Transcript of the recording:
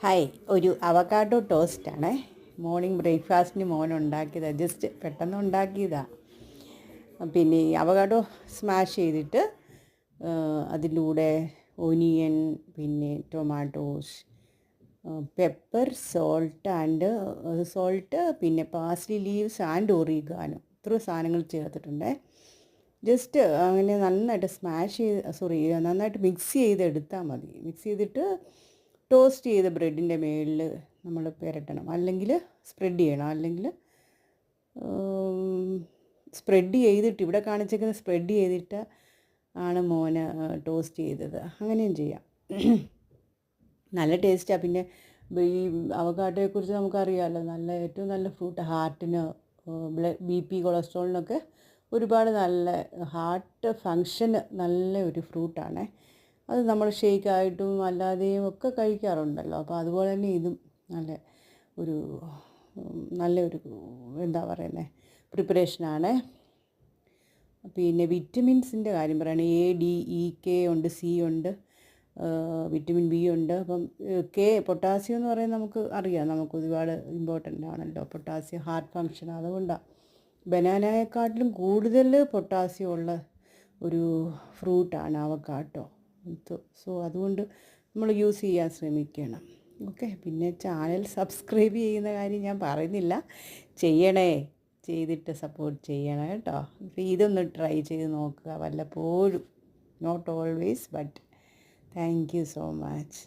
Hi, ഒരു avocado ടോസ്റ്റാണേ. Morning ബ്രേക്ക്ഫാസ്റ്റിന് ഉണ്ടാക്കിയതാണ്. ജസ്റ്റ് പെട്ടെന്ന് ഉണ്ടാക്കിയതാണ്. പിന്നെ ഈ അവക്കാഡോ സ്മാഷ് ചെയ്തിട്ട് അതിൻ്റെ കൂടെ ഒനിയൻ, പിന്നെ ടൊമാറ്റോസ്, പെപ്പർ, സോൾട്ട്, പിന്നെ പാസ്ലി ലീവ്സ് ആൻഡ് ഒറിഗാനോ, ഇത്രയും സാധനങ്ങൾ ചേർത്തിട്ടുണ്ട്. ജസ്റ്റ് അങ്ങനെ നന്നായിട്ട് നന്നായിട്ട് മിക്സ് ചെയ്തെടുത്താൽ മതി. മിക്സ് ചെയ്തിട്ട് ടോസ്റ്റ് ചെയ്ത ബ്രെഡിൻ്റെ മുകളിൽ നമ്മൾ പുരട്ടണം, അല്ലെങ്കിൽ സ്പ്രെഡ് ചെയ്യണം. അല്ലെങ്കിൽ സ്പ്രെഡ് ചെയ്തിട്ട്, ഇവിടെ കാണിച്ചേക്കുന്നത് സ്പ്രെഡ് ചെയ്തിട്ട് ആണ് മോന് ടോസ്റ്റ് ചെയ്തത്. അങ്ങനെയും ചെയ്യാം, നല്ല ടേസ്റ്റാണ്. പിന്നെ ഈ അവക്കാഡോയെക്കുറിച്ച് നമുക്കറിയാമല്ലോ, ഏറ്റവും നല്ല ഫ്രൂട്ട്, ഹാർട്ടിന്, BP, കൊളസ്ട്രോളിനൊക്കെ ഒരുപാട് നല്ല, ഹാർട്ട് ഫങ്ഷന് നല്ല ഒരു ഫ്രൂട്ടാണ്. അത് നമ്മൾ ഷേക്കായിട്ടും അല്ലാതെയും ഒക്കെ കഴിക്കാറുണ്ടല്ലോ. അപ്പോൾ അതുപോലെ തന്നെ ഇതും നല്ലൊരു എന്താ പറയുന്നത്, പ്രിപ്പറേഷനാണ്. പിന്നെ വിറ്റമിൻസിൻ്റെ കാര്യം പറയുകയാണെങ്കിൽ ADEK ഉണ്ട്, C ഉണ്ട്, വിറ്റമിൻ B ഉണ്ട്. അപ്പം പൊട്ടാസ്യം എന്ന് പറയുന്നത് നമുക്ക് അറിയാം, നമുക്ക് ഒരുപാട് ഇമ്പോർട്ടൻ്റ് ആണല്ലോ പൊട്ടാസ്യം, ഹാർട്ട് ഫങ്ഷൻ. അതുകൊണ്ടാണ് ബനാനയെക്കാട്ടിലും കൂടുതൽ പൊട്ടാസ്യം ഉള്ള ഒരു ഫ്രൂട്ടാണ് അവക്കാഡോ. സോ അതുകൊണ്ട് നമ്മൾ യൂസ് ചെയ്യാൻ ശ്രമിക്കണം. ഓക്കെ, പിന്നെ ചാനൽ സബ്സ്ക്രൈബ് ചെയ്യുന്ന കാര്യം ഞാൻ പറയുന്നില്ല, ചെയ്തിട്ട് സപ്പോർട്ട് ചെയ്യണം കേട്ടോ. അപ്പോൾ ഇതൊന്ന് ട്രൈ ചെയ്ത് നോക്കുക വല്ലപ്പോഴും, not always, but thank you so much.